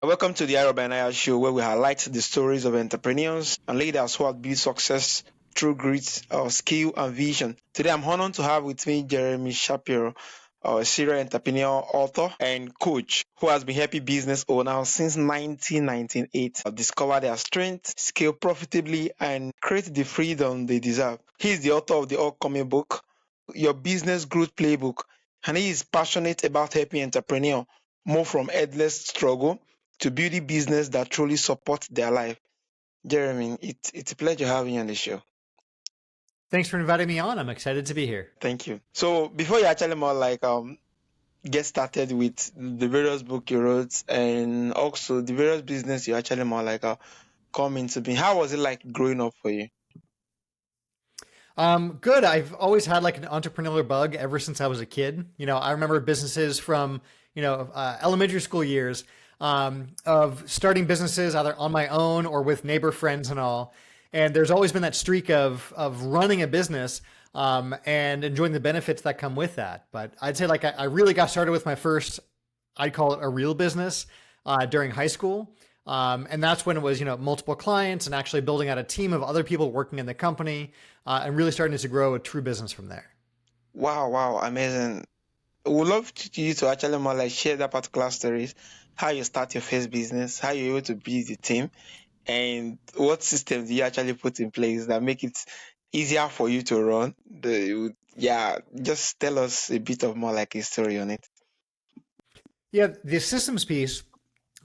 Welcome to the Aro Benaiah Show, where we highlight the stories of entrepreneurs and leaders who have built success through grit, skill, and vision. Today, I'm honored to have with me Jeremy Shapiro, a serial entrepreneur, author, and coach who has been helping business owners since 1998 discover their strength, scale profitably, and create the freedom they deserve. He's the author of the upcoming book, Your Business Growth Playbook, and he is passionate about helping entrepreneurs move from endless struggle to build a business that truly supports their life. Jeremy, it's a pleasure having you on the show. Thanks for inviting me on. I'm excited to be here. Thank you. So before you actually more like get started with the various book you wrote and also the various business you actually more like come into being, how was it like growing up for you? Good. I've always had like an entrepreneurial bug ever since I was a kid. I remember businesses from, elementary school years, of starting businesses either on my own or with neighbor friends and all. And there's always been that streak of running a business, and enjoying the benefits that come with that. But I'd say like I really got started with my first, I'd call it a real business, during high school. And that's when it was, multiple clients and actually building out a team of other people working in the company, and really starting to grow a true business from there. Wow, amazing. Would love you to actually more like share that particular stories, how you start your first business, how you're able to build the team, and what systems do you actually put in place that make it easier for you to run. Yeah, just tell us a bit of more like a story on it. Yeah, the systems piece,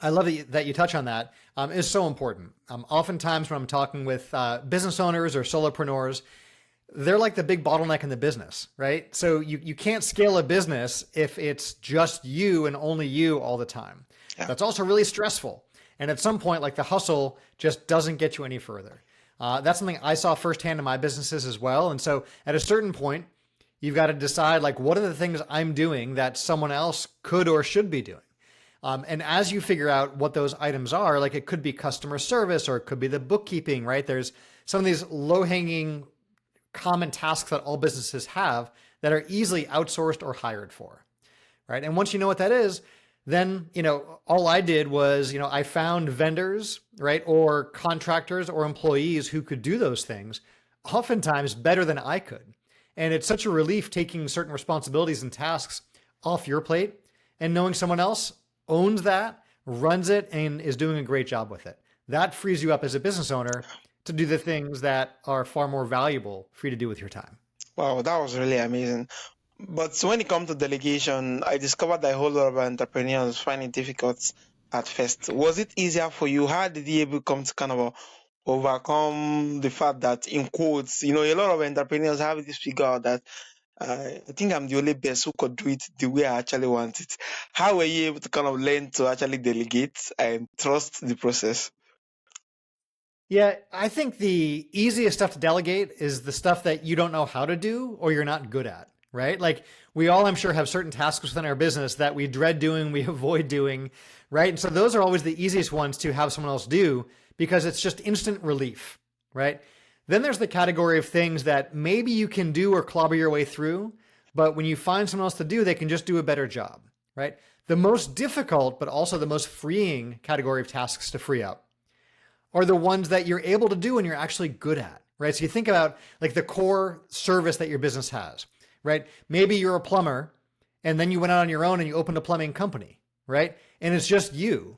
I love that you touch on that, is so important. Oftentimes when I'm talking with business owners or solopreneurs, they're like the big bottleneck in the business, right? So you can't scale a business if it's just you and only you all the time. Yeah. That's also really stressful. And at some point, like the hustle just doesn't get you any further. That's something I saw firsthand in my businesses as well. And so at a certain point, you've got to decide like, what are the things I'm doing that someone else could or should be doing? And as you figure out what those items are, like it could be customer service or it could be the bookkeeping, right? There's some of these low hanging common tasks that all businesses have that are easily outsourced or hired for, right? And once you know what that is, then, all I did was, I found vendors, right? Or contractors or employees who could do those things oftentimes better than I could. And it's such a relief taking certain responsibilities and tasks off your plate and knowing someone else owns that, runs it, and is doing a great job with it. That frees you up as a business owner to do the things that are far more valuable for you to do with your time. Wow, that was really amazing. But when it comes to delegation, I discovered that a whole lot of entrepreneurs find it difficult at first. Was it easier for you? How did you able come to kind of overcome the fact that, in quotes, a lot of entrepreneurs have this figure out that I think I'm the only best who could do it the way I actually want it. How were you able to kind of learn to actually delegate and trust the process? Yeah, I think the easiest stuff to delegate is the stuff that you don't know how to do or you're not good at, right? Like we all, I'm sure, have certain tasks within our business that we dread doing, we avoid doing, right? And so those are always the easiest ones to have someone else do because it's just instant relief, right? Then there's the category of things that maybe you can do or clobber your way through, but when you find someone else to do, they can just do a better job, right? The most difficult, but also the most freeing category of tasks to free up are the ones that you're able to do and you're actually good at, right? So you think about like the core service that your business has, right? Maybe you're a plumber and then you went out on your own and you opened a plumbing company, right? And it's just you.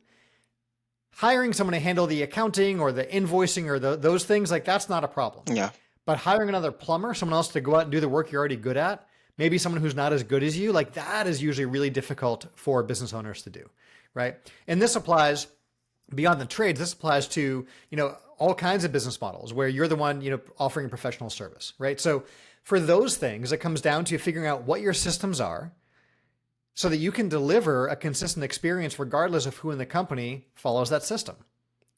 Hiring someone to handle the accounting or the invoicing or those things, like that's not a problem. Yeah. But hiring another plumber, someone else to go out and do the work you're already good at, maybe someone who's not as good as you, like that is usually really difficult for business owners to do, right? And this applies beyond the trades. This applies to, all kinds of business models where you're the one, offering a professional service, right? So for those things, it comes down to figuring out what your systems are so that you can deliver a consistent experience regardless of who in the company follows that system,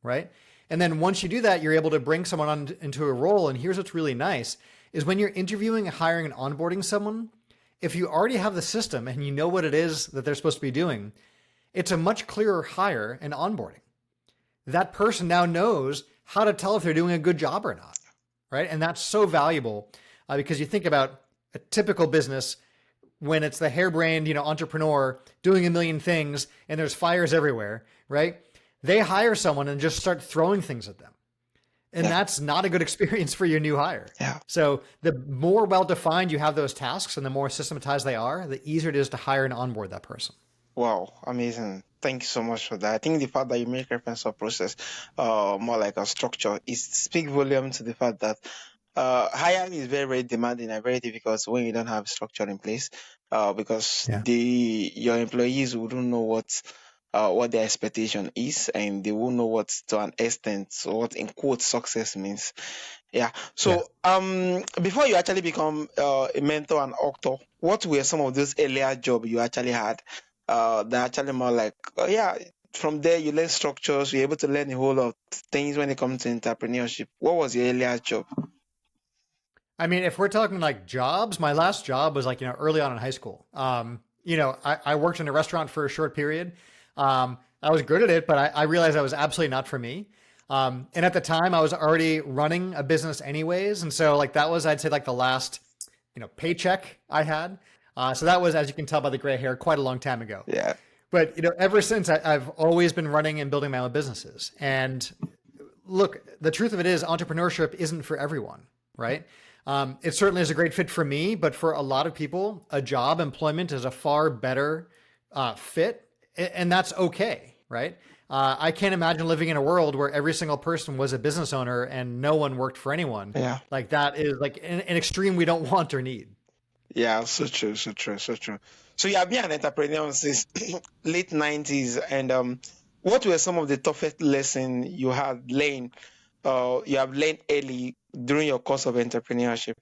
right? And then once you do that, you're able to bring someone on into a role. And here's what's really nice is when you're interviewing, hiring, and onboarding someone, if you already have the system and you know what it is that they're supposed to be doing, it's a much clearer hire and onboarding. That person now knows how to tell if they're doing a good job or not, right? And that's so valuable because you think about a typical business when it's the harebrained, entrepreneur doing a million things and there's fires everywhere, right? they hire someone and just start throwing things at them. And Yeah. that's not a good experience for your new hire. Yeah. So the more well-defined you have those tasks and the more systematized they are, the easier it is to hire and onboard that person. Wow, amazing. Thank you so much for that. I think the fact that you make reference to a process, more like a structure, is speak volume to the fact that hiring is very, very demanding and very difficult when you don't have structure in place. Because Yeah. your employees wouldn't know what their expectation is, and they won't know what to an extent what in quote success means. Yeah. Yeah. So before you actually become a mentor and author, what were some of those earlier jobs you actually had? That actually more like yeah. From there, you learn structures. You're able to learn a whole lot of things when it comes to entrepreneurship. What was your earlier job? I mean, if we're talking like jobs, my last job was like, early on in high school. I worked in a restaurant for a short period. I was good at it, but I realized that was absolutely not for me. And at the time I was already running a business anyways. And so like that was, I'd say like the last, paycheck I had. So that was, as you can tell by the gray hair, quite a long time ago. Yeah. But, ever since I've always been running and building my own businesses. And look, the truth of it is entrepreneurship isn't for everyone, right? It certainly is a great fit for me, but for a lot of people, a job employment is a far better fit, and that's okay, right? I can't imagine living in a world where every single person was a business owner and no one worked for anyone. Yeah. Like that is like an extreme we don't want or need. Yeah, so true, so true, so true. So you have been an entrepreneur since late 90s, and what were some of the toughest lessons you have learned early during your course of entrepreneurship?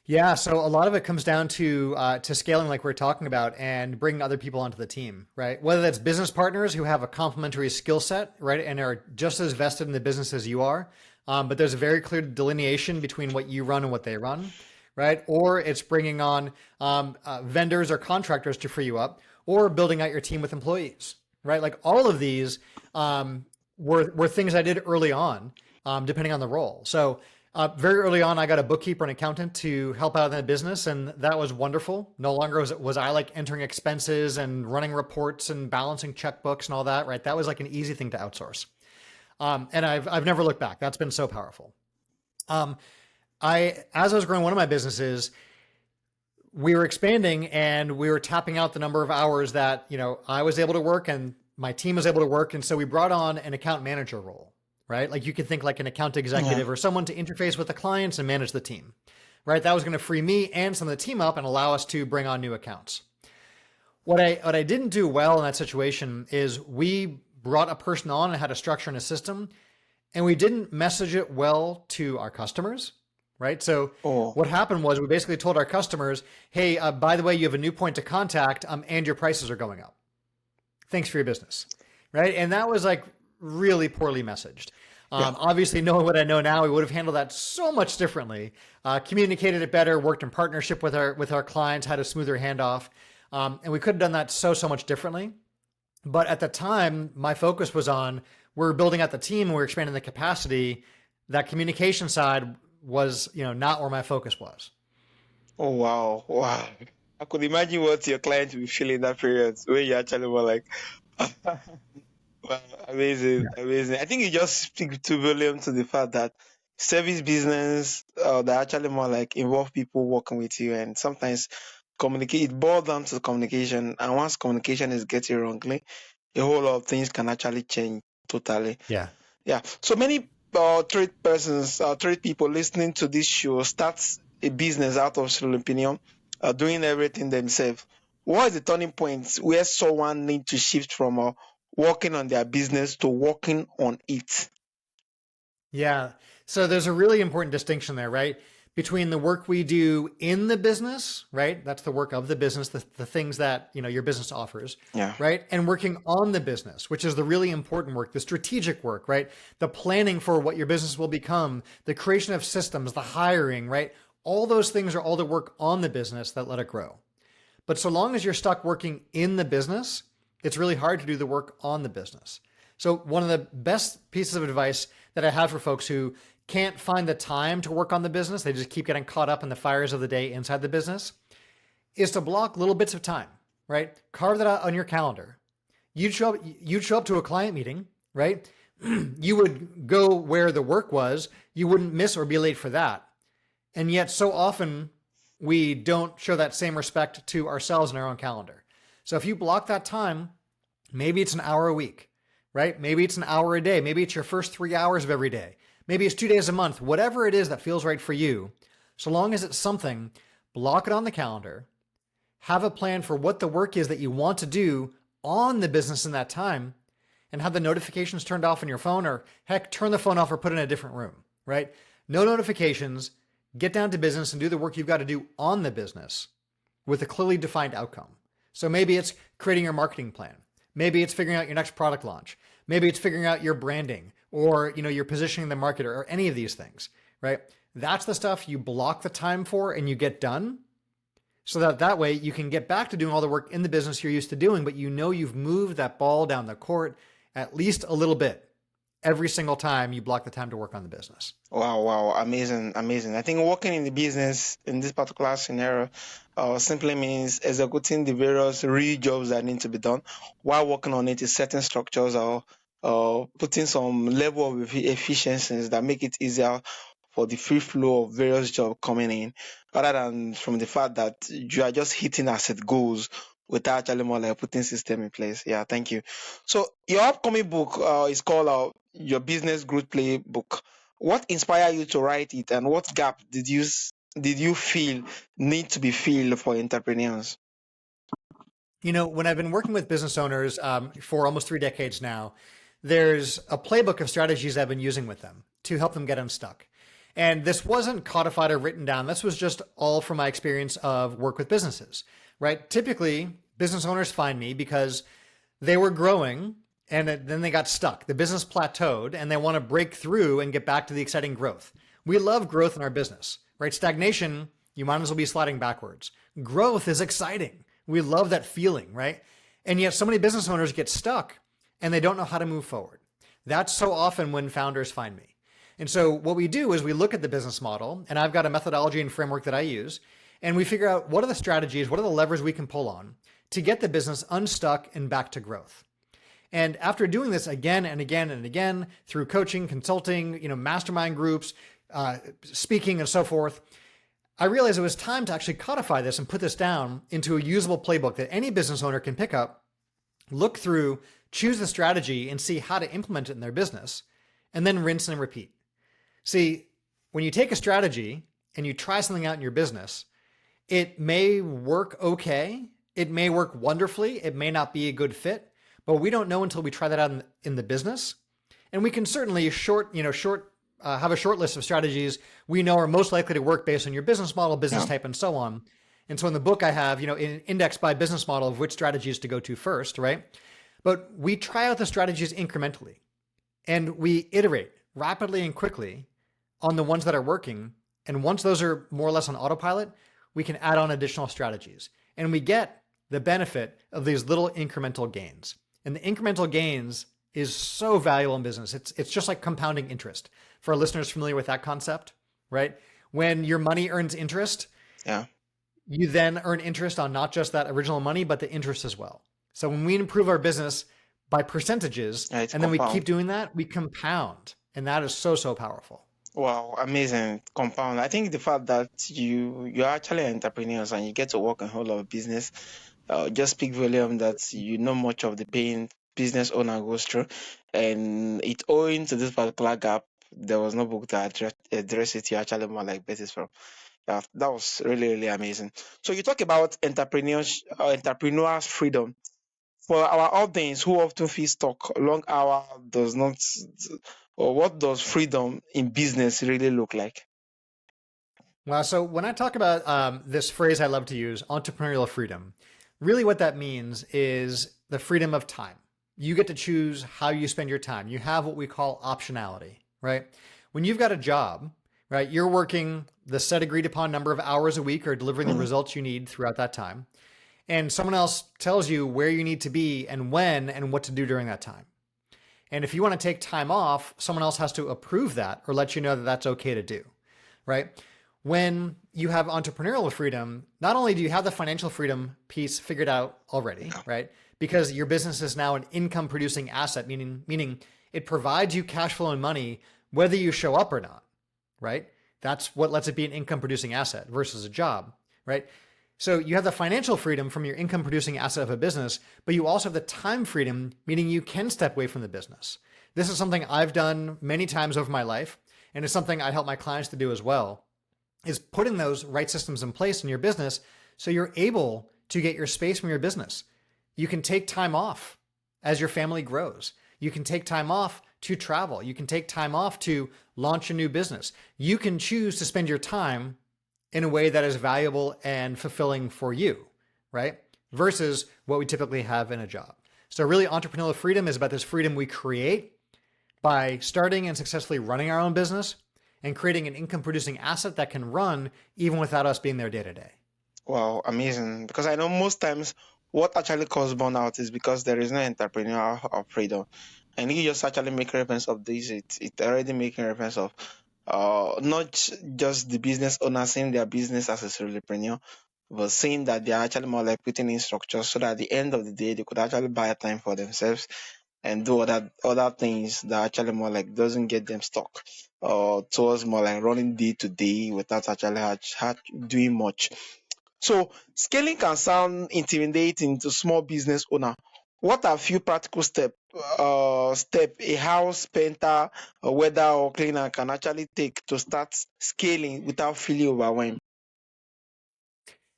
Yeah, so a lot of it comes down to scaling, like we're talking about, and bringing other people onto the team, right? Whether that's business partners who have a complementary skill set, right, and are just as vested in the business as you are, but there's a very clear delineation between what you run and what they run, right? Or it's bringing on vendors or contractors to free you up, or building out your team with employees, right? Like all of these were things I did early on, depending on the role. So. Very early on, I got a bookkeeper and accountant to help out in the business, and that was wonderful. No longer was I like entering expenses and running reports and balancing checkbooks and all that, right? That was like an easy thing to outsource. And I've never looked back. That's been so powerful. As I was growing one of my businesses, we were expanding and we were tapping out the number of hours that, I was able to work and my team was able to work. And so we brought on an account manager role. Right? Like you could think like an account executive or someone to interface with the clients and manage the team, right? That was going to free me and some of the team up and allow us to bring on new accounts. What I didn't do well in that situation is we brought a person on and had a structure and a system, and we didn't message it well to our customers, right? So what happened was we basically told our customers, hey, by the way, you have a new point of contact and your prices are going up. Thanks for your business, right? And that was like really poorly messaged. Obviously, knowing what I know now, we would have handled that so much differently, communicated it better, worked in partnership with our clients, had a smoother handoff. And we could have done that so much differently. But at the time, my focus was on, we're building out the team, and we're expanding the capacity. That communication side was, not where my focus was. Oh, wow. Wow. I could imagine what your client will feel in that period when you actually were like, wow, amazing, amazing. I think you just speak to volume to the fact that service business that actually more like involve people working with you, and sometimes communicate. It boils down to communication, and once communication is getting wrongly, a whole lot of things can actually change totally. Yeah. Yeah. So many trade people listening to this show starts a business out of their opinion, doing everything themselves. What is the turning point where someone needs to shift from working on their business to working on it? Yeah. So there's a really important distinction there, right? Between the work we do in the business, right? That's the work of the business, the things that, your business offers, Yeah. right? And working on the business, which is the really important work, the strategic work, right? The planning for what your business will become, the creation of systems, the hiring, right? All those things are all the work on the business that let it grow. But so long as you're stuck working in the business, it's really hard to do the work on the business. So one of the best pieces of advice that I have for folks who can't find the time to work on the business, they just keep getting caught up in the fires of the day inside the business, is to block little bits of time, right? Carve that out on your calendar. you'd show up to a client meeting, right? You would go where the work was. You wouldn't miss or be late for that. And yet so often we don't show that same respect to ourselves in our own calendar. So if you block that time, maybe it's an hour a week, right? Maybe it's an hour a day. Maybe it's your first 3 hours of every day. Maybe it's 2 days a month, whatever it is that feels right for you. So long as it's something, block it on the calendar, have a plan for what the work is that you want to do on the business in that time, and have the notifications turned off on your phone, or heck, turn the phone off or put it in a different room, right? No notifications, get down to business and do the work you've got to do on the business with a clearly defined outcome. So maybe it's creating your marketing plan. Maybe it's figuring out your next product launch. Maybe it's figuring out your branding or, your positioning in the market or any of these things, right? That's the stuff you block the time for and you get done, so that way you can get back to doing all the work in the business you're used to doing, but you've moved that ball down the court at least a little bit every single time you block the time to work on the business. Wow, amazing. I think working in the business in this particular scenario simply means executing the various real jobs that need to be done while working on it is setting structures or putting some level of efficiencies that make it easier for the free flow of various jobs coming in, rather than from the fact that you are just hitting as it goes without actually more like putting system in place. Yeah, thank you. So your upcoming book is called Your Business Growth Playbook. What inspired you to write it, and what gap did you feel need to be filled for entrepreneurs? When I've been working with business owners for almost 3 decades now, there's a playbook of strategies I've been using with them to help them get unstuck. And this wasn't codified or written down. This was just all from my experience of work with businesses, right? Typically, business owners find me because they were growing and then they got stuck. The business plateaued and they want to break through and get back to the exciting growth. We love growth in our business, right? Stagnation, you might as well be sliding backwards. Growth is exciting. We love that feeling, right? And yet so many business owners get stuck and they don't know how to move forward. That's so often when founders find me. And so what we do is we look at the business model, and I've got a methodology and framework that I use, and we figure out what are the strategies, what are the levers we can pull on to get the business unstuck and back to growth. And after doing this again and again and again through coaching, consulting, mastermind groups, speaking and so forth, I realized it was time to actually codify this and put this down into a usable playbook that any business owner can pick up, look through, choose the strategy, and see how to implement it in their business, and then rinse and repeat. See, when you take a strategy and you try something out in your business, it may work okay. It may work wonderfully. It may not be a good fit, but we don't know until we try that out in the business. And we can certainly have a short list of strategies we know are most likely to work based on your business model, business type, and so on. And so in the book, I have, an index by business model of which strategies to go to first, right? But we try out the strategies incrementally and we iterate rapidly and quickly on the ones that are working. And once those are more or less on autopilot, we can add on additional strategies. And we get the benefit of these little incremental gains. And the incremental gains is so valuable in business. It's just like compounding interest. For our listeners familiar with that concept, right? When your money earns interest, you then earn interest on not just that original money, but the interest as well. So when we improve our business by percentages, and then we keep doing that, we compound. And that is so, so powerful. Wow, amazing. Compound. I think the fact that you're actually entrepreneurs and you get to work in a whole lot of business just speak volume that you know much of the pain business owner goes through. And it owing to this particular gap, there was no book that address it. You actually more like basis from. Yeah, that was really, really amazing. So you talk about entrepreneurs freedom. For our audience who often feel stuck, long hour does not, or what does freedom in business really look like? Well, so when I talk about this phrase I love to use, entrepreneurial freedom, really what that means is the freedom of time. You get to choose how you spend your time. You have what we call optionality, right? When you've got a job, right, you're working the set agreed upon number of hours a week or delivering the results you need throughout that time. And someone else tells you where you need to be and when and what to do during that time. And if you want to take time off, someone else has to approve that or let you know that that's okay to do, right? When you have entrepreneurial freedom, not only do you have the financial freedom piece figured out already, right? because your business is now an income producing asset, meaning it provides you cash flow and money whether you show up or not, right? That's what lets it be an income producing asset versus a job, right? So you have the financial freedom from your income producing asset of a business, but you also have the time freedom, meaning you can step away from the business. This is something I've done many times over my life, and it's something I help my clients to do as well, is putting those right systems in place in your business so you're able to get your space from your business. You can take time off as your family grows. You can take time off to travel. You can take time off to launch a new business. You can choose to spend your time in a way that is valuable and fulfilling for you, right? Versus what we typically have in a job. So really, entrepreneurial freedom is about this freedom we create by starting and successfully running our own business and creating an income producing asset that can run even without us being there day to day. Wow, amazing. Because I know most times what actually causes burnout is because there is no entrepreneurial freedom. And you just actually make reference of this. It already making reference of not just the business owner seeing their business as a solopreneur, but seeing that they are actually more like putting in structure so that at the end of the day they could actually buy time for themselves and do other things that actually more like doesn't get them stuck towards more like running day to day without actually doing much. So scaling can sound intimidating to small business owner. What are few practical step a house painter, a weather or cleaner can actually take to start scaling without feeling overwhelmed?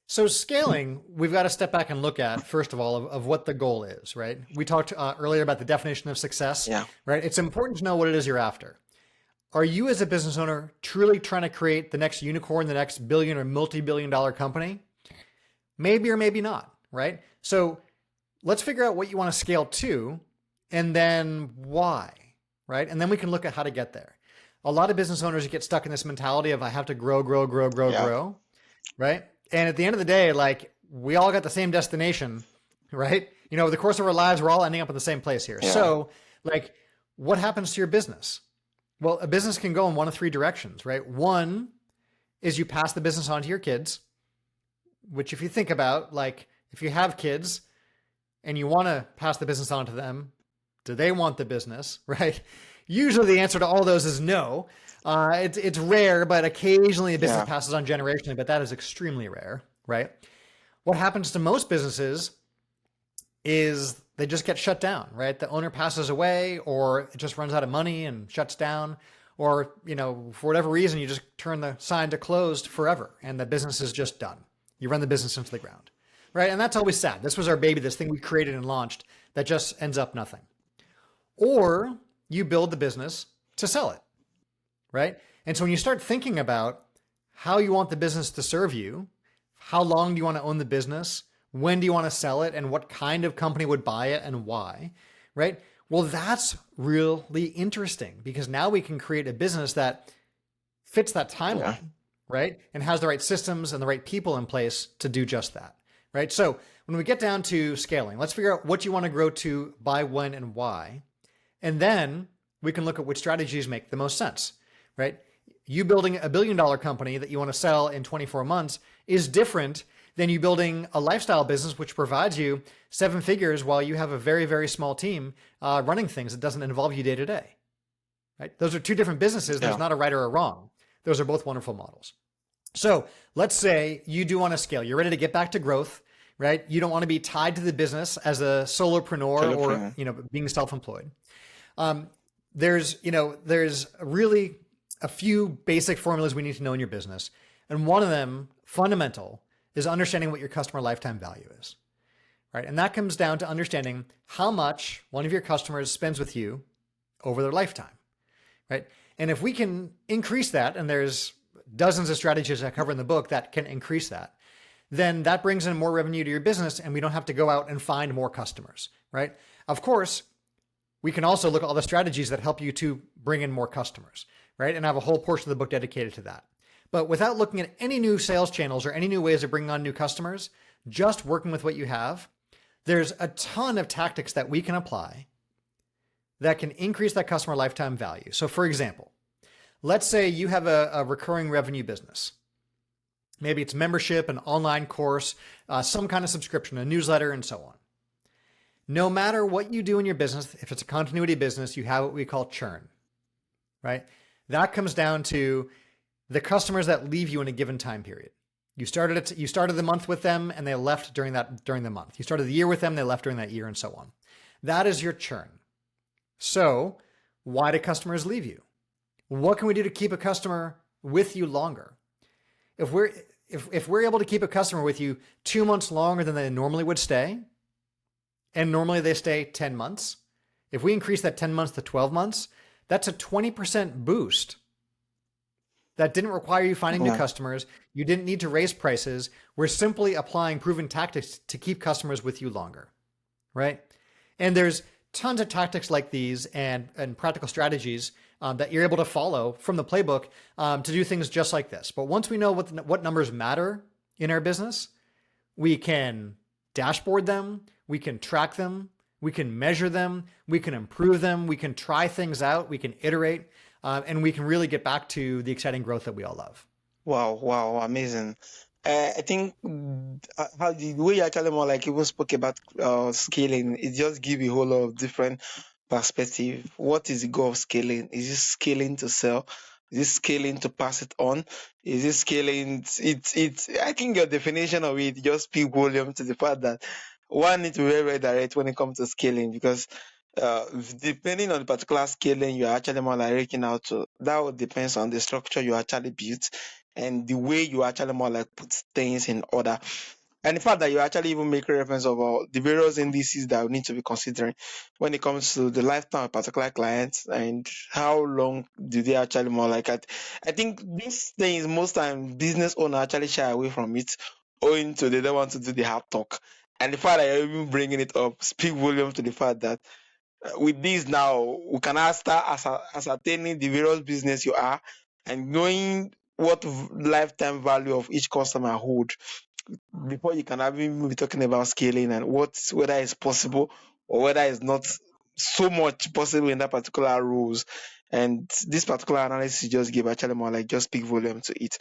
So scaling, we've got to step back and look at, first of all, of what the goal is, right? We talked earlier about the definition of success, Yeah. right? It's important to know what it is you're after. Are you as a business owner truly trying to create the next unicorn, the next billion or multi-billion dollar company? Maybe or maybe not, right? So let's figure out what you want to scale to and then why, right? And then we can look at how to get there. A lot of business owners get stuck in this mentality of I have to grow, Yeah. right? And at the end of the day, like we all got the same destination, right? You know, over the course of our lives, we're all ending up in the same place here. Yeah. So like what happens to your business? Well, a business can go in one of three directions, right? One is you pass the business on to your kids, which if you think about, like if you have kids and you want to pass the business on to them, do they want the business, right? Usually the answer to all those is no. It's rare, but occasionally a business passes on generationally, but that is extremely rare, right? What happens to most businesses is they just get shut down, right? The owner passes away or it just runs out of money and shuts down, or, you know, for whatever reason, you just turn the sign to closed forever and the business is just done. You run the business into the ground, right? And that's always sad. This was our baby, this thing we created and launched that just ends up nothing. Or you build the business to sell it, right? And so when you start thinking about how you want the business to serve you, how long do you want to own the business? When do you want to sell it? And what kind of company would buy it and why, right? Well, that's really interesting because now we can create a business that fits that timeline, right? And has the right systems and the right people in place to do just that, right? So when we get down to scaling, let's figure out what you want to grow to, by when, and why. And then we can look at which strategies make the most sense, right? You building $1 billion company that you want to sell in 24 months is different than you building a lifestyle business, which provides you 7 figures while you have a very, very small team running things that doesn't involve you day to day, right? Those are two different businesses. There's not a right or a wrong. Those are both wonderful models. So let's say you do want to scale. You're ready to get back to growth, right? You don't want to be tied to the business as a solopreneur or, you know, being self-employed. There's really a few basic formulas we need to know in your business. And one of them, fundamental, is understanding what your customer lifetime value is, right? And that comes down to understanding how much one of your customers spends with you over their lifetime, right? And if we can increase that, and there's dozens of strategies I cover in the book that can increase that, then that brings in more revenue to your business and we don't have to go out and find more customers, right? Of course, we can also look at all the strategies that help you to bring in more customers, right? And I have a whole portion of the book dedicated to that. But without looking at any new sales channels or any new ways of bringing on new customers, just working with what you have, there's a ton of tactics that we can apply that can increase that customer lifetime value. So for example, let's say you have a recurring revenue business. Maybe it's membership, an online course, some kind of subscription, a newsletter, and so on. No matter what you do in your business, if it's a continuity business, you have what we call churn, right? That comes down to the customers that leave you in a given time period. You started the month with them and they left during the month. You started the year with them, they left during that year, and so on. That is your churn. So why do customers leave you? What can we do to keep a customer with you longer? If we're able to keep a customer with you 2 months longer than they normally would stay, and normally they stay 10 months, if we increase that 10 months to 12 months, that's a 20% boost. That didn't require you finding new customers. You didn't need to raise prices. We're simply applying proven tactics to keep customers with you longer, right? And there's tons of tactics like these and practical strategies that you're able to follow from the playbook to do things just like this. But once we know what numbers matter in our business, we can dashboard them, we can track them, we can measure them, we can improve them, we can try things out, we can iterate, and we can really get back to the exciting growth that we all love. Wow, amazing. I think how the way you actually more like even spoke about scaling, it just give a whole lot of different perspective. What is the goal of scaling? Is it scaling to sell? Is it scaling to pass it on? Is it scaling? It's. I think your definition of it just speak volume to the fact that one needs to be very, very direct when it comes to scaling, because uh, depending on the particular scaling you're actually more like reaching out to, that would depends on the structure you actually built and the way you actually more like put things in order. And the fact that you actually even make reference of the various indices that we need to be considering when it comes to the lifetime of particular clients and how long do they actually more like it. I think these things most time business owner actually shy away from it owing to they don't want to do the hard talk. And the fact that you're even bringing it up speak volume to the fact that with this now, we can now start ascertaining the various business you are and knowing what lifetime value of each customer hold before you can even be talking about scaling and whether it's possible or whether it's not so much possible in that particular rules. And this particular analysis you just give actually more like just speak volume to it.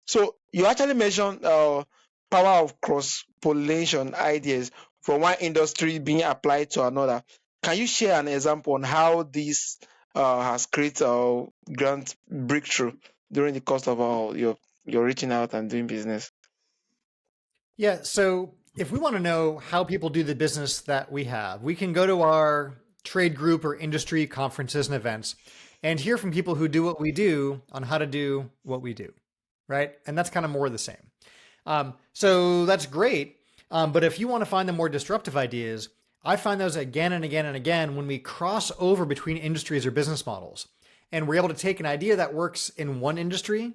So you actually mentioned power of cross pollination ideas from one industry being applied to another. Can you share an example on how this has created a grand breakthrough during the course of your reaching out and doing business? Yeah. So if we want to know how people do the business that we have, we can go to our trade group or industry conferences and events and hear from people who do what we do on how to do what we do, right? And that's kind of more of the same. So that's great. But if you want to find the more disruptive ideas, I find those again and again and again when we cross over between industries or business models. And we're able to take an idea that works in one industry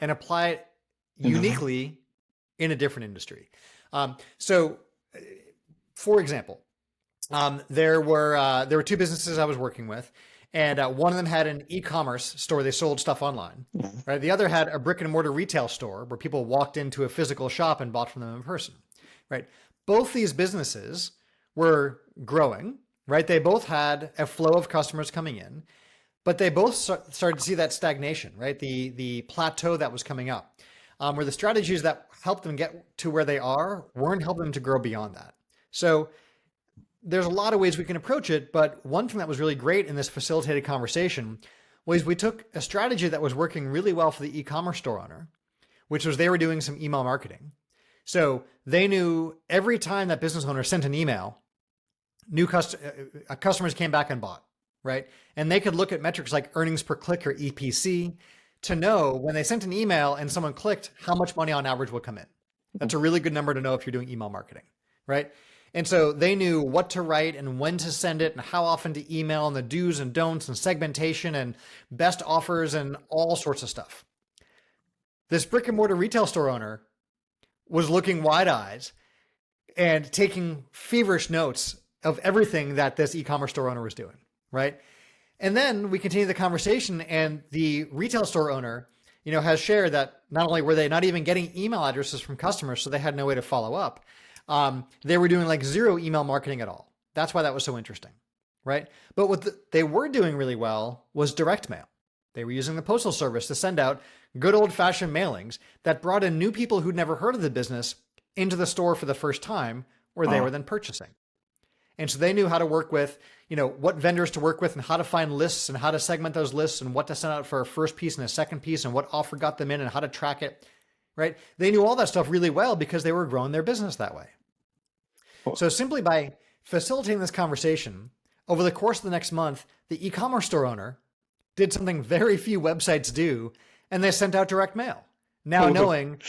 and apply it Mhm. uniquely in a different industry. So, for example, there were two businesses I was working with, and one of them had an e-commerce store. They sold stuff online. Mhm. Right. The other had a brick and mortar retail store where people walked into a physical shop and bought from them in person. Right. Both these businesses were growing. Right. They both had a flow of customers coming in, but they both started to see that stagnation. Right. The plateau that was coming up, where the strategies that helped them get to where they are weren't helping them to grow beyond that. So there's a lot of ways we can approach it, but one thing that was really great in this facilitated conversation was we took a strategy that was working really well for the e-commerce store owner, which was they were doing some email marketing. So they knew every time that business owner sent an email, customers came back and bought, right? And they could look at metrics like earnings per click or EPC to know when they sent an email and someone clicked, how much money on average would come in. That's a really good number to know if you're doing email marketing, right? And so they knew what to write and when to send it and how often to email and the do's and don'ts and segmentation and best offers and all sorts of stuff. This brick and mortar retail store owner was looking wide eyes and taking feverish notes of everything that this e-commerce store owner was doing, right? And then we continue the conversation, and the retail store owner, has shared that not only were they not even getting email addresses from customers, so they had no way to follow up, they were doing like zero email marketing at all. That's why that was so interesting, right? But what they were doing really well was direct mail. They were using the postal service to send out good old-fashioned mailings that brought in new people who'd never heard of the business into the store for the first time, where they were then purchasing. And so they knew how to work with, what vendors to work with and how to find lists and how to segment those lists and what to send out for a first piece and a second piece and what offer got them in and how to track it, right? They knew all that stuff really well because they were growing their business that way. So simply by facilitating this conversation over the course of the next month, the e-commerce store owner did something very few websites do, and they sent out direct mail. Now knowing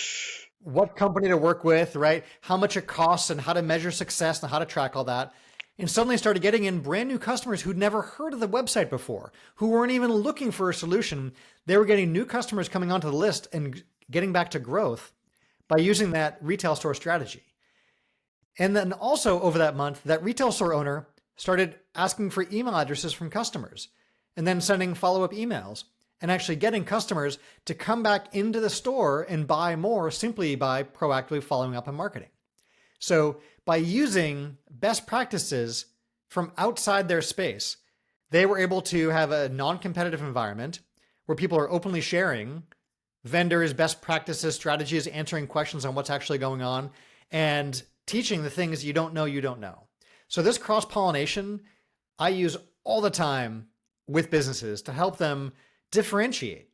what company to work with, right? How much it costs and how to measure success and how to track all that. And suddenly started getting in brand new customers who'd never heard of the website before, who weren't even looking for a solution. They were getting new customers coming onto the list and getting back to growth by using that retail store strategy. And then also over that month, that retail store owner started asking for email addresses from customers and then sending follow-up emails and actually getting customers to come back into the store and buy more simply by proactively following up and marketing. So by using best practices from outside their space, they were able to have a non-competitive environment where people are openly sharing vendors, best practices, strategies, answering questions on what's actually going on, and teaching the things you don't know. So this cross-pollination I use all the time with businesses to help them differentiate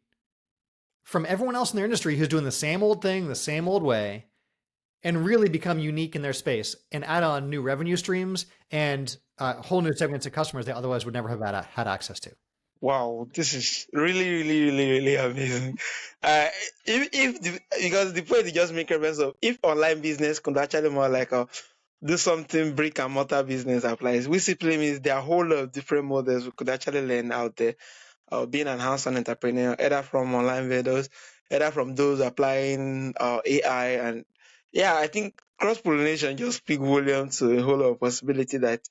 from everyone else in their industry who's doing the same old thing, the same old way, and really become unique in their space and add on new revenue streams and whole new segments of customers they otherwise would never have had access to. Wow, this is really, really, really, really amazing. Because the point you just make reference of, if online business could actually more like do something brick and mortar business applies, which simply means there are a whole lot of different models we could actually learn out there. Being an hands-on entrepreneur, either from online vendors, either from those applying AI, and yeah, I think cross-pollination just speak volume to a whole lot of possibility that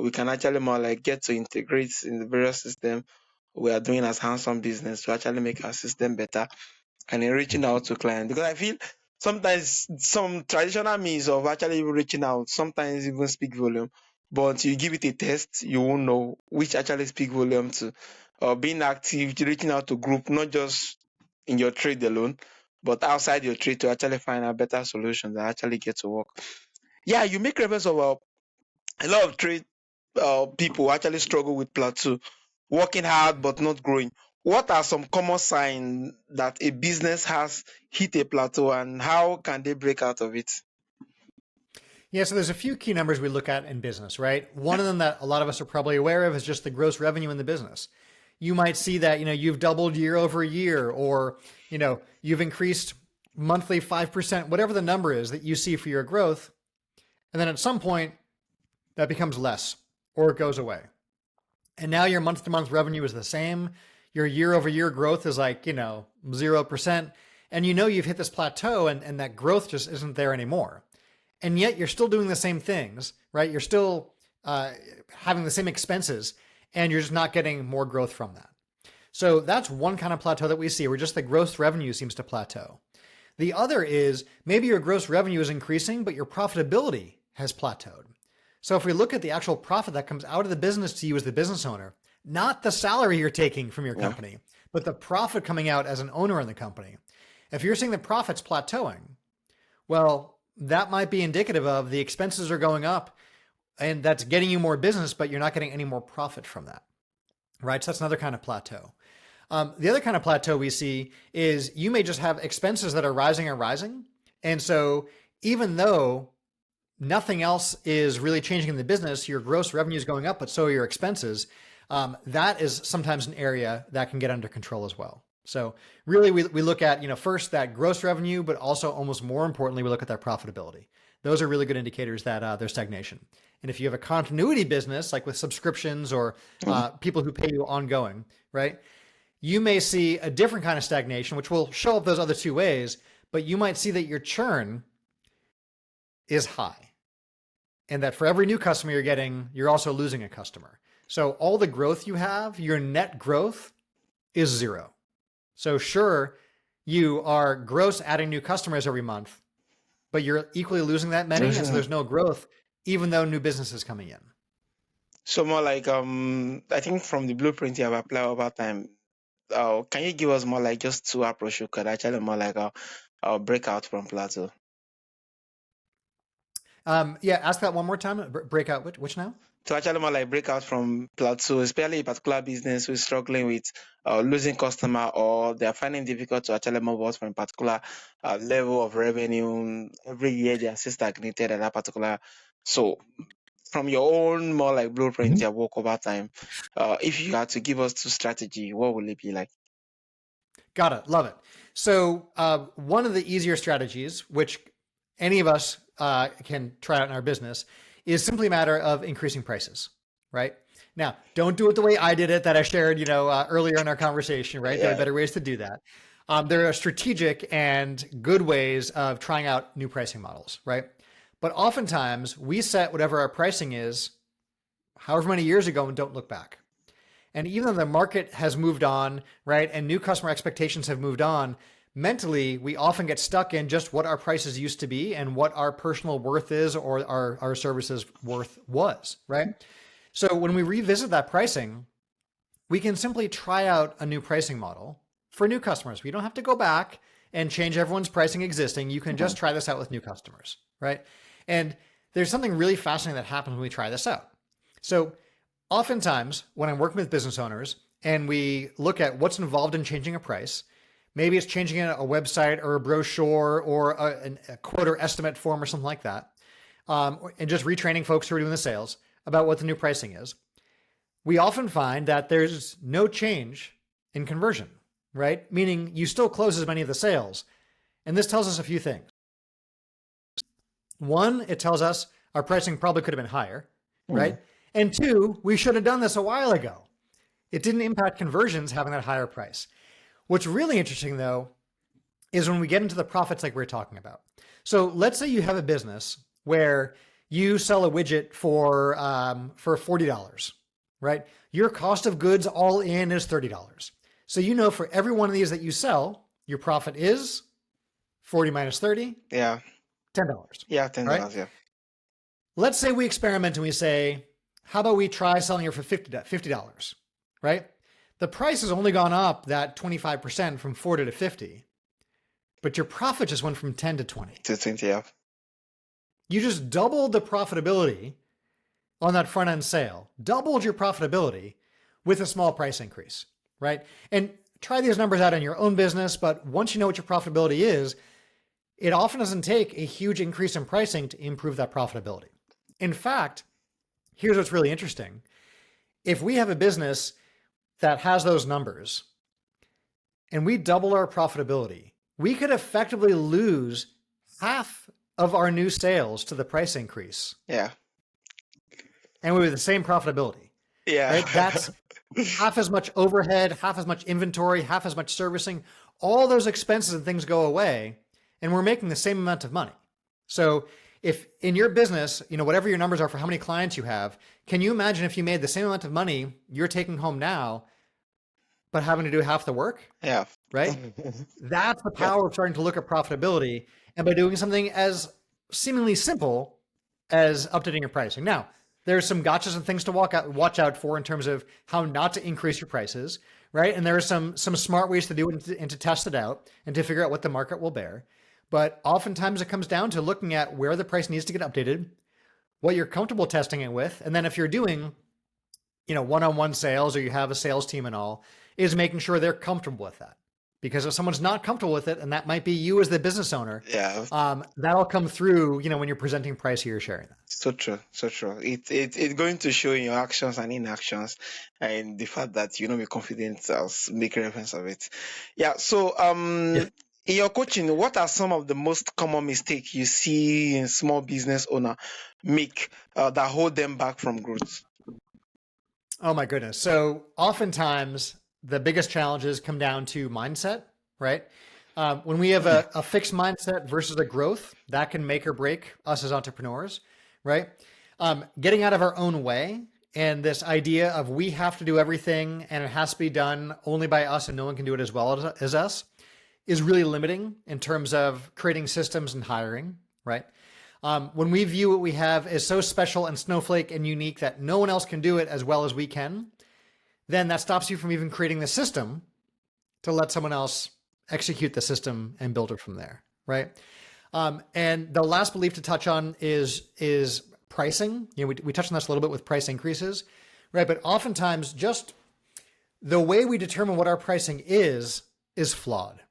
we can actually more like get to integrate in the various system we are doing as hands-on business to actually make our system better and in reaching out to clients. Because I feel sometimes some traditional means of actually reaching out sometimes even speak volume, but you give it a test, you won't know which actually speak volume to being active, reaching out to group, not just in your trade alone, but outside your trade to actually find a better solution that actually get to work. Yeah, you make reference of a lot of trade people actually struggle with plateau, working hard but not growing. What are some common signs that a business has hit a plateau and how can they break out of it? Yeah, so there's a few key numbers we look at in business, right? One of them that a lot of us are probably aware of is just the gross revenue in the business. You might see that, you've doubled year over year, or, you've increased monthly 5%, whatever the number is that you see for your growth. And then at some point that becomes less or it goes away. And now your month to month revenue is the same. Your year over year growth is like, 0%. And you've hit this plateau and that growth just isn't there anymore. And yet you're still doing the same things, right? You're still having the same expenses and you're just not getting more growth from that. So that's one kind of plateau that we see where just the gross revenue seems to plateau. The other is maybe your gross revenue is increasing, but your profitability has plateaued. So if we look at the actual profit that comes out of the business to you as the business owner, not the salary you're taking from your company, but the profit coming out as an owner in the company. If you're seeing the profits plateauing, well, that might be indicative of the expenses are going up and that's getting you more business, but you're not getting any more profit from that, right? So that's another kind of plateau. The other kind of plateau we see is you may just have expenses that are rising and rising. And so even though nothing else is really changing in the business, your gross revenue is going up, but so are your expenses. That is sometimes an area that can get under control as well. So really we look at, first that gross revenue, but also almost more importantly, we look at their profitability. Those are really good indicators that there's stagnation. And if you have a continuity business, like with subscriptions or people who pay you ongoing, right? You may see a different kind of stagnation, which will show up those other two ways, but you might see that your churn is high. And that for every new customer you're getting, you're also losing a customer. So all the growth you have, your net growth is zero. So sure, you are gross adding new customers every month, but you're equally losing that many. And so there's no growth, even though new business is coming in. So more like I think from the blueprint you have applied over time, can you give us more like just two approach you could actually more like break out from plateau? Yeah, ask that one more time. Break out which now? To actually more like break out from plateau, especially a particular business who's struggling with losing customer, or they're finding difficult to actually move out from a particular level of revenue. Every year they are still stagnated at that particular. So from your own more like blueprint, your work over time, if you had to give us two strategy, what will it be like? Got it. Love it. So one of the easier strategies, which any of us can try out in our business, is simply a matter of increasing prices, right? Now, don't do it the way I did it that I shared, earlier in our conversation, right? There are Yeah. better ways to do that. There are strategic and good ways of trying out new pricing models, right? But oftentimes we set whatever our pricing is however many years ago and don't look back. And even though the market has moved on, right, and new customer expectations have moved on, mentally, we often get stuck in just what our prices used to be and what our personal worth is or our services worth was, right? So when we revisit that pricing, we can simply try out a new pricing model for new customers. We don't have to go back and change everyone's pricing existing. You can just try this out with new customers, right? And there's something really fascinating that happens when we try this out. So oftentimes, when I'm working with business owners and we look at what's involved in changing a price, maybe it's changing a website or a brochure or a quote or estimate form or something like that, and just retraining folks who are doing the sales about what the new pricing is, we often find that there's no change in conversion, right? Meaning you still close as many of the sales. And this tells us a few things. One, it tells us our pricing probably could have been higher, right? And two, we should have done this a while ago. It didn't impact conversions having that higher price. What's really interesting though, is when we get into the profits like we're talking about. So let's say you have a business where you sell a widget for $40, right? Your cost of goods all in is $30. So you know for every one of these that you sell, your profit is 40 minus 30, Yeah. $10. Yeah, $10. Right? Yeah. Let's say we experiment and we say, how about we try selling it for $50, right? The price has only gone up that 25% from 40 to 50, but your profit just went from 10 to 20. To 20. Yeah. You just doubled the profitability on that front end sale, doubled your profitability with a small price increase, right? And try these numbers out in your own business, but once you know what your profitability is, it often doesn't take a huge increase in pricing to improve that profitability. In fact, here's what's really interesting. If we have a business that has those numbers and we double our profitability, we could effectively lose half of our new sales to the price increase. Yeah. And we have the same profitability. Yeah. Right? That's half as much overhead, half as much inventory, half as much servicing. All those expenses and things go away, and we're making the same amount of money. So if in your business, whatever your numbers are for how many clients you have, can you imagine if you made the same amount of money you're taking home now, but having to do half the work? Yeah. Right? That's the power of starting to look at profitability, and by doing something as seemingly simple as updating your pricing. Now, there's some gotchas and things to watch out for in terms of how not to increase your prices, right? And there are some smart ways to do it and to test it out and to figure out what the market will bear. But oftentimes it comes down to looking at where the price needs to get updated, what you're comfortable testing it with, and then if you're doing, one-on-one sales or you have a sales team and all, is making sure they're comfortable with that. Because if someone's not comfortable with it, and that might be you as the business owner, Yeah. That'll come through, when you're presenting price or you're sharing that. So true, so true. It's going to show in your actions and inactions, and the fact that you know be confident as make reference of it. Yeah. So Yeah. in your coaching, what are some of the most common mistakes you see in small business owner make that hold them back from growth? Oh my goodness. So oftentimes the biggest challenges come down to mindset, right? When we have a fixed mindset versus a growth, that can make or break us as entrepreneurs, right? Getting out of our own way and this idea of we have to do everything and it has to be done only by us and no one can do it as well as us is really limiting in terms of creating systems and hiring, right? When we view what we have as so special and snowflake and unique that no one else can do it as well as we can, then that stops you from even creating the system to let someone else execute the system and build it from there, right? And the last belief to touch on is pricing. We touched on this a little bit with price increases, right? But oftentimes just the way we determine what our pricing is flawed,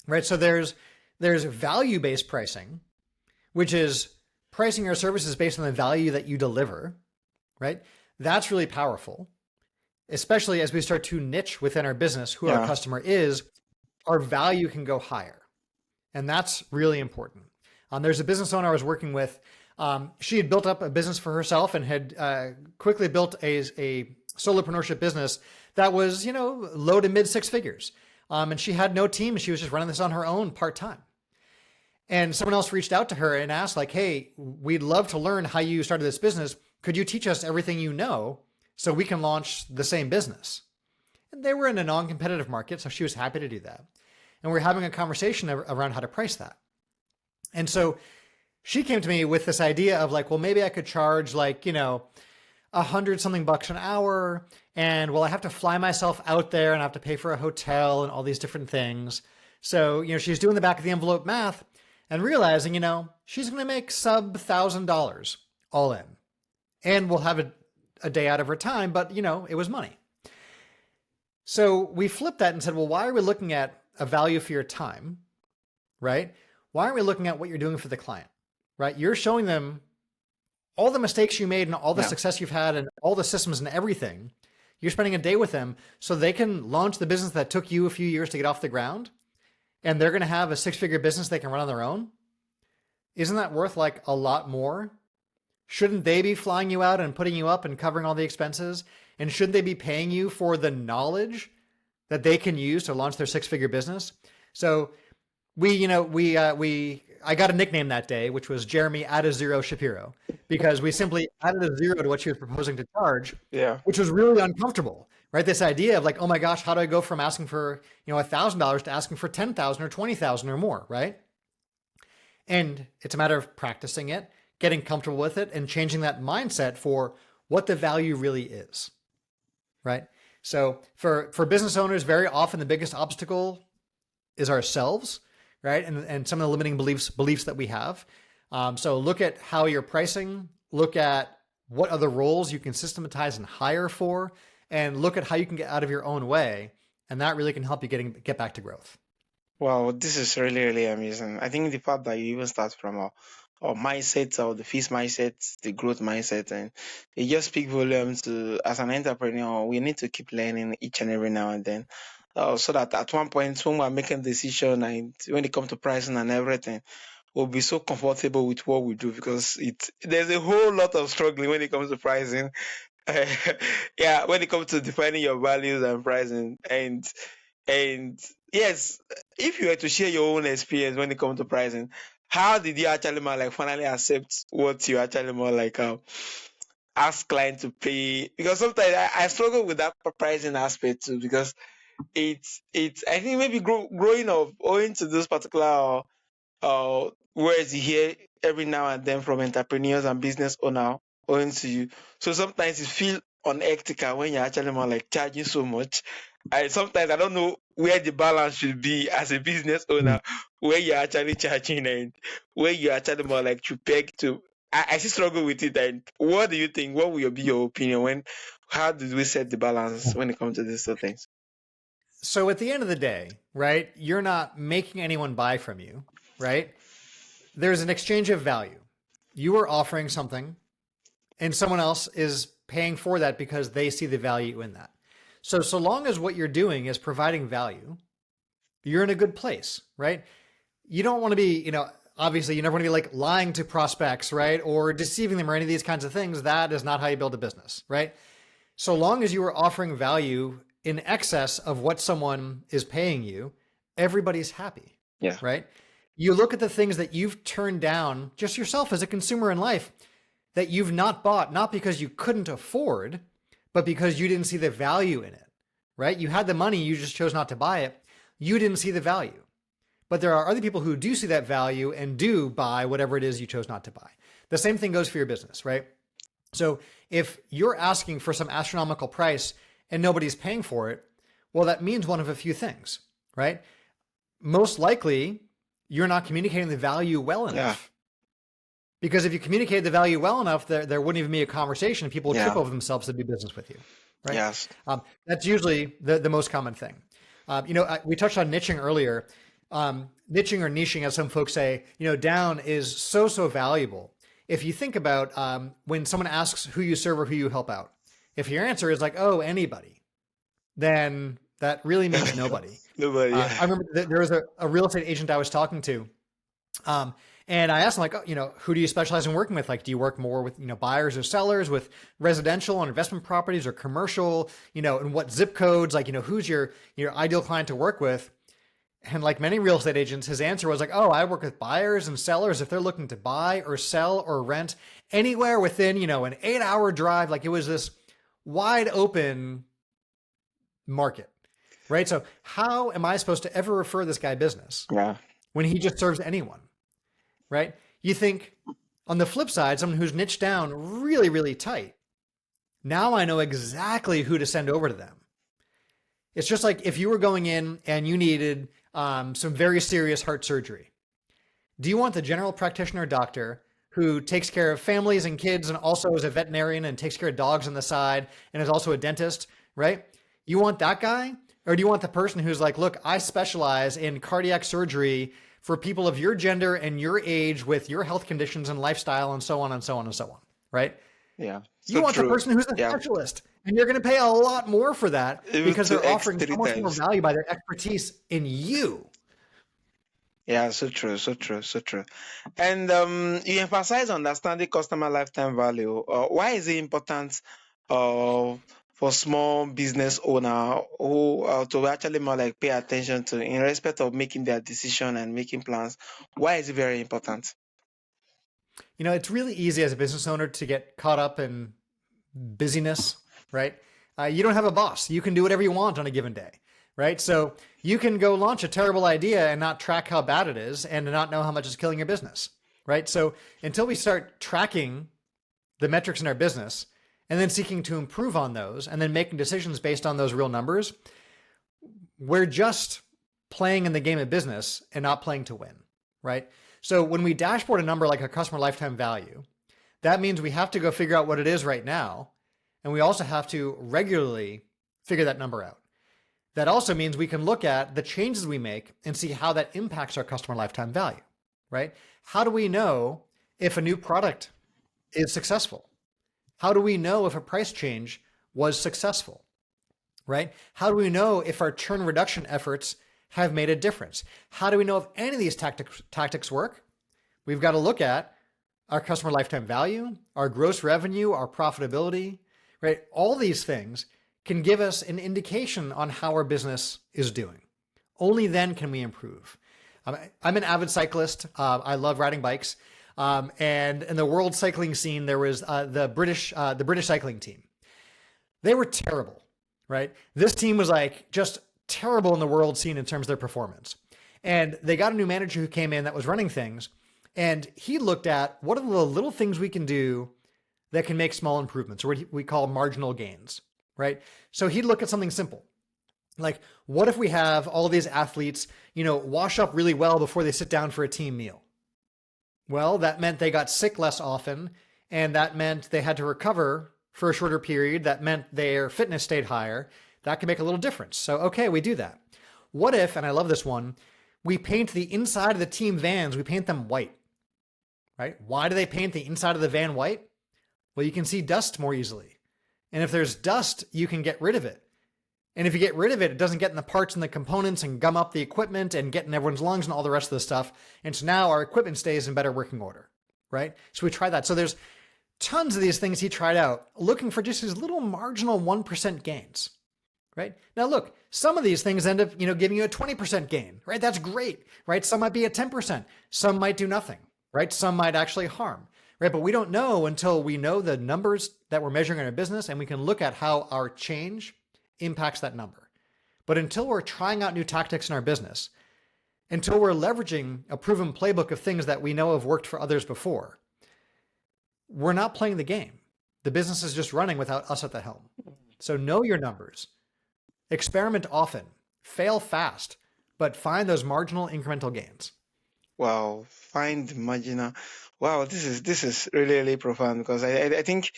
right? So there's value-based pricing, which is pricing your services based on the value that you deliver, right? That's really powerful, especially as we start to niche within our business who our customer is. Our value can go higher. And that's really important. There's a business owner I was working with. She had built up a business for herself and had quickly built a solopreneurship business that was, low to mid six figures. And she had no team. She was just running this on her own part-time. And someone else reached out to her and asked like, hey, we'd love to learn how you started this business. Could you teach us everything you know so we can launch the same business? And they were in a non-competitive market, so she was happy to do that. And we're having a conversation around how to price that. And so she came to me with this idea of like, well, maybe I could charge like, $100 something an hour. And well, I have to fly myself out there and I have to pay for a hotel and all these different things. So, she's doing the back of the envelope math and realizing, she's going to make sub $1,000 all in. And we'll have a day out of her time, but it was money. So we flipped that and said, well, why are we looking at a value for your time, right? Why aren't we looking at what you're doing for the client, right? You're showing them all the mistakes you made and all the success you've had and all the systems and everything. You're spending a day with them so they can launch the business that took you a few years to get off the ground. And they're going to have a six-figure business they can run on their own. Isn't that worth like a lot more? Shouldn't they be flying you out and putting you up and covering all the expenses? And shouldn't they be paying you for the knowledge that they can use to launch their six-figure business? So I got a nickname that day, which was Jeremy Add a Zero Shapiro, because we simply added a zero to what she was proposing to charge, which was really uncomfortable, right? This idea of like, oh my gosh, how do I go from asking for, $1,000 to asking for 10,000 or 20,000 or more, right? And it's a matter of practicing it, getting comfortable with it, and changing that mindset for what the value really is, right? So for business owners, very often the biggest obstacle is ourselves, right? And some of the limiting beliefs that we have. So look at how you're pricing, look at what other roles you can systematize and hire for, and look at how you can get out of your own way. And that really can help you get back to growth. Wow, this is really, really amazing. I think the part that you even start from our mindset or the fixed mindset, the growth mindset, and it just speaks volumes to as an entrepreneur, we need to keep learning each and every now and then. So that at one point when we're making decision and when it comes to pricing and everything, we'll be so comfortable with what we do because there's a whole lot of struggling when it comes to pricing. When it comes to defining your values and pricing and yes, if you were to share your own experience when it comes to pricing, how did you actually more finally accept what you actually more ask client to pay? Because sometimes I struggle with that pricing aspect too because it's I think maybe growing up owing to those particular words you hear every now and then from entrepreneurs and business owner owing to you. So sometimes it feels unethical when you're actually more charging so much. Sometimes I don't know where the balance should be as a business owner, where you're actually charging and where you're actually more to peg to. I still struggle with it. And what do you think? What will be your opinion how did we set the balance when it comes to these two things? So at the end of the day, right, you're not making anyone buy from you, right? There's an exchange of value. You are offering something and someone else is paying for that because they see the value in that. So long as what you're doing is providing value, you're in a good place, right? You don't want to be, obviously you never want to be lying to prospects, right? Or deceiving them or any of these kinds of things. That is not how you build a business, right? So long as you are offering value in excess of what someone is paying you, everybody's happy, right? You look at the things that you've turned down just yourself as a consumer in life that you've not bought, not because you couldn't afford, but because you didn't see the value in it, right? You had the money, you just chose not to buy it. You didn't see the value. But there are other people who do see that value and do buy whatever it is you chose not to buy. The same thing goes for your business, right? So if you're asking for some astronomical price and nobody's paying for it, well, that means one of a few things, right? Most likely, you're not communicating the value well Yeah. enough. Because if you communicate the value well enough, there wouldn't even be a conversation and people would trip Yeah. over themselves to do business with you, right? Yes. That's usually the most common thing. We touched on niching earlier. Niching or niching, as some folks say, down is so valuable. If you think about when someone asks who you serve or who you help out, if your answer is like, oh, anybody, then that really means nobody. Nobody. I Yeah. remember there was a real estate agent I was talking to. And I asked him, like, who do you specialize in working with? Like, do you work more with, buyers or sellers, with residential and investment properties, or commercial, and what zip codes? Like, who's your ideal client to work with? And like many real estate agents, his answer was like, oh, I work with buyers and sellers if they're looking to buy or sell or rent anywhere within, an 8-hour drive. Like, it was this wide open market, right? So how am I supposed to ever refer this guy business Yeah. when he just serves anyone? Right? You think on the flip side, someone who's niched down really, really tight. Now I know exactly who to send over to them. It's just like if you were going in and you needed some very serious heart surgery. Do you want the general practitioner doctor who takes care of families and kids and also is a veterinarian and takes care of dogs on the side and is also a dentist, right? You want that guy? Or do you want the person who's like, look, I specialize in cardiac surgery for people of your gender and your age with your health conditions and lifestyle and so on and so on and so on, right? Yeah. You want the person who's a specialist, and you're going to pay a lot more for that because they're offering so much more value by their expertise in you. Yeah, so true, so true, so true. And you emphasize understanding customer lifetime value. Why is it important for small business owner who to actually more like pay attention to in respect of making their decision and making plans? Why is it very important? It's really easy as a business owner to get caught up in busyness, right? You don't have a boss. You can do whatever you want on a given day, right? So you can go launch a terrible idea and not track how bad it is and not know how much it's killing your business, right? So until we start tracking the metrics in our business and then seeking to improve on those and then making decisions based on those real numbers, we're just playing in the game of business and not playing to win, right? So when we dashboard a number like a customer lifetime value, that means we have to go figure out what it is right now. And we also have to regularly figure that number out. That also means we can look at the changes we make and see how that impacts our customer lifetime value, right? How do we know if a new product is successful? How do we know if a price change was successful, right? How do we know if our churn reduction efforts have made a difference? How do we know if any of these tactics work? We've got to look at our customer lifetime value, our gross revenue, our profitability, right? All these things can give us an indication on how our business is doing. Only then can we improve. I'm an avid cyclist. I love riding bikes. And in the world cycling scene, there was the British cycling team. They were terrible, right? This team was like just terrible in the world scene in terms of their performance. And they got a new manager who came in that was running things. And he looked at what are the little things we can do that can make small improvements, or what we call marginal gains, right? So he'd look at something simple. Like, what if we have all these athletes, wash up really well before they sit down for a team meal? Well, that meant they got sick less often, and that meant they had to recover for a shorter period. That meant their fitness stayed higher. That can make a little difference. So, okay, we do that. What if, and I love this one, we paint the inside of the team vans, we paint them white, right? Why do they paint the inside of the van white? Well, you can see dust more easily. And if there's dust, you can get rid of it. And if you get rid of it, it doesn't get in the parts and the components and gum up the equipment and get in everyone's lungs and all the rest of the stuff. And so now our equipment stays in better working order, right? So we try that. So there's tons of these things he tried out, looking for just these little marginal 1% gains, right? Now look, some of these things end up, giving you a 20% gain, right? That's great, right? Some might be at 10%. Some might do nothing, right? Some might actually harm, right? But we don't know until we know the numbers that we're measuring in our business and we can look at how our change impacts that number. But until we're trying out new tactics in our business, until we're leveraging a proven playbook of things that we know have worked for others before, we're not playing the game. The business is just running without us at the helm. So know your numbers, experiment often, fail fast, but find those marginal incremental gains. Wow, find the marginal. Wow, this is really really profound because I think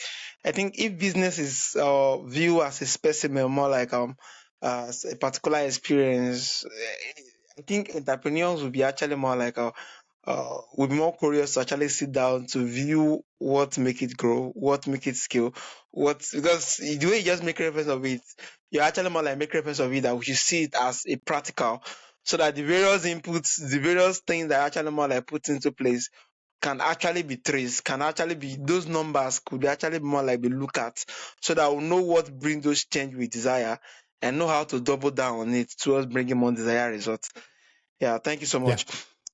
if business is viewed as a specimen, more like as a particular experience, I think entrepreneurs will be actually more like will be more curious to actually sit down to view what make it grow, what make it scale, what because the way you just make reference of it, you actually more like make reference of it that we should see it as a practical so that the various inputs, the various things that actually more like put into place can actually be traced, can actually be those numbers could actually more like be looked at so that we'll know what brings those change we desire and know how to double down on it towards bringing more desired results. Yeah, thank you so Yeah. much.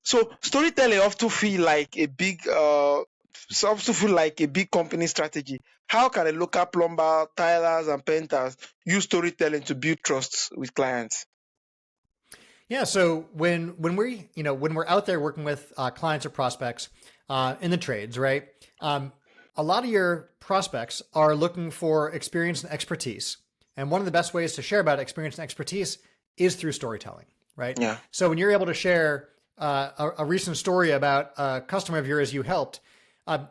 So storytelling often feel like a big often feel like a big company strategy. How can a local plumber, tilers, and painters use storytelling to build trust with clients? Yeah. So when we when we're out there working with clients or prospects in the trades, right? A lot of your prospects are looking for experience and expertise, and one of the best ways to share about experience and expertise is through storytelling, right? Yeah. So when you're able to share a recent story about a customer of yours you helped,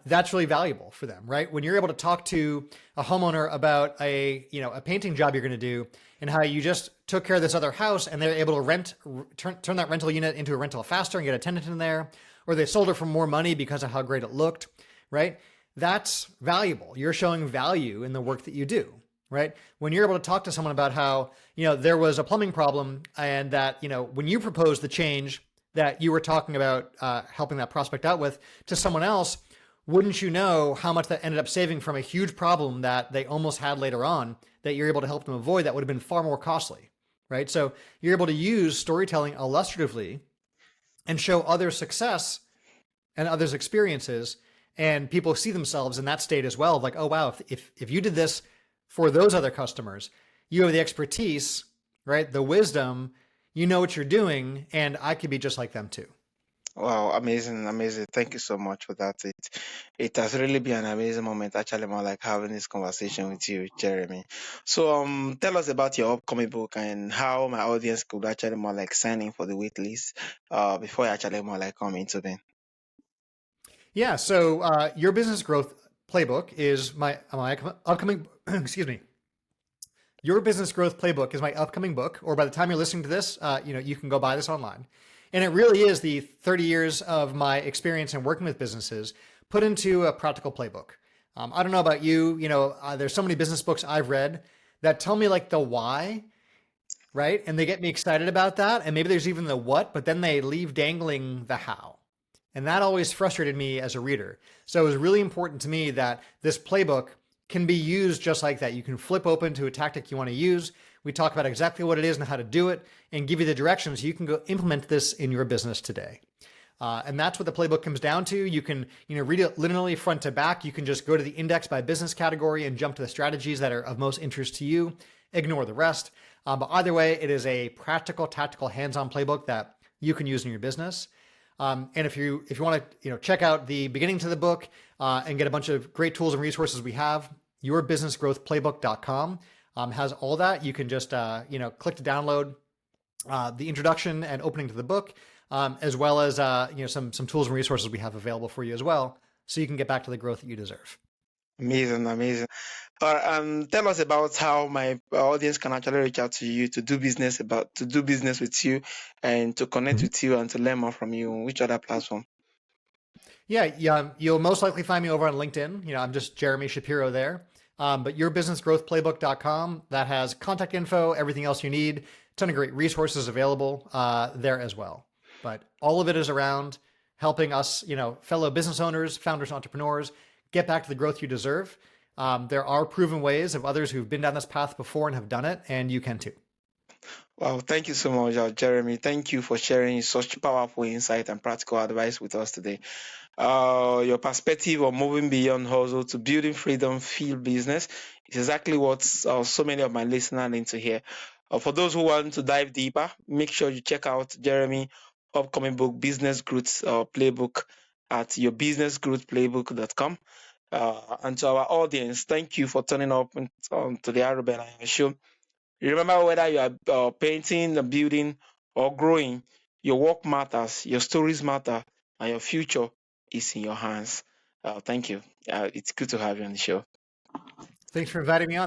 that's really valuable for them, right? When you're able to talk to a homeowner about a painting job you're going to do and how you just took care of this other house and they're able to turn that rental unit into a rental faster and get a tenant in there, or they sold it for more money because of how great it looked, right? That's valuable. You're showing value in the work that you do, right? When you're able to talk to someone about how, there was a plumbing problem and that, when you proposed the change that you were talking about helping that prospect out with to someone else, wouldn't you know how much that ended up saving from a huge problem that they almost had later on that you're able to help them avoid that would have been far more costly, right? So you're able to use storytelling illustratively and show others' success and others' experiences, and people see themselves in that state as well. Like, oh wow, if you did this for those other customers, you have the expertise, right? The wisdom, you know what you're doing, and I could be just like them too. Wow, amazing, amazing. Thank you so much for that. It has really been an amazing moment, actually, more like having this conversation with you, Jeremy. So tell us about your upcoming book and how my audience could actually more like sign in for the wait list before I actually more like come into them. Yeah. So your business growth playbook is my upcoming. Excuse me. Your business growth playbook is my upcoming book, or by the time you're listening to this, you can go buy this online. And it really is the 30 years of my experience in working with businesses put into a practical playbook. I don't know about you. There's so many business books I've read that tell me like the why, right? And they get me excited about that. And maybe there's even the what, but then they leave dangling the how. And that always frustrated me as a reader. So it was really important to me that this playbook can be used just like that. You can flip open to a tactic you want to use. We talk about exactly what it is and how to do it and give you the directions so you can go implement this in your business today. And that's what the playbook comes down to. You can, read it literally front to back. You can just go to the index by business category and jump to the strategies that are of most interest to you. Ignore the rest. But either way, it is a practical, tactical, hands-on playbook that you can use in your business. And if you want to check out the beginning to the book and get a bunch of great tools and resources we have, yourbusinessgrowthplaybook.com has all that. You can just click to download the introduction and opening to the book, as well as some tools and resources we have available for you as well, so you can get back to the growth that you deserve. Amazing, amazing. Tell us about how my audience can actually reach out to you to do business with you and to connect Mhm. with you and to learn more from you. Which other platform? Yeah. You'll most likely find me over on LinkedIn. I'm just Jeremy Shapiro there. But yourbusinessgrowthplaybook.com, that has contact info, everything else you need, a ton of great resources available there as well. But all of it is around helping us, fellow business owners, founders, entrepreneurs, get back to the growth you deserve. There are proven ways of others who've been down this path before and have done it, and you can too. Wow, thank you so much, Jeremy. Thank you for sharing such powerful insight and practical advice with us today. Your perspective on moving beyond hustle to building freedom field business is exactly what so many of my listeners need to hear. For those who want to dive deeper, make sure you check out Jeremy upcoming book, Business Growth Playbook, at yourbusinessgrowthplaybook.com. And to our audience, thank you for turning up to the Aro Benaiah Show. Remember, whether you are painting, building, or growing, Your work matters, your stories matter, and your future is in your hands. Thank you. It's good to have you on the show. Thanks for inviting me on.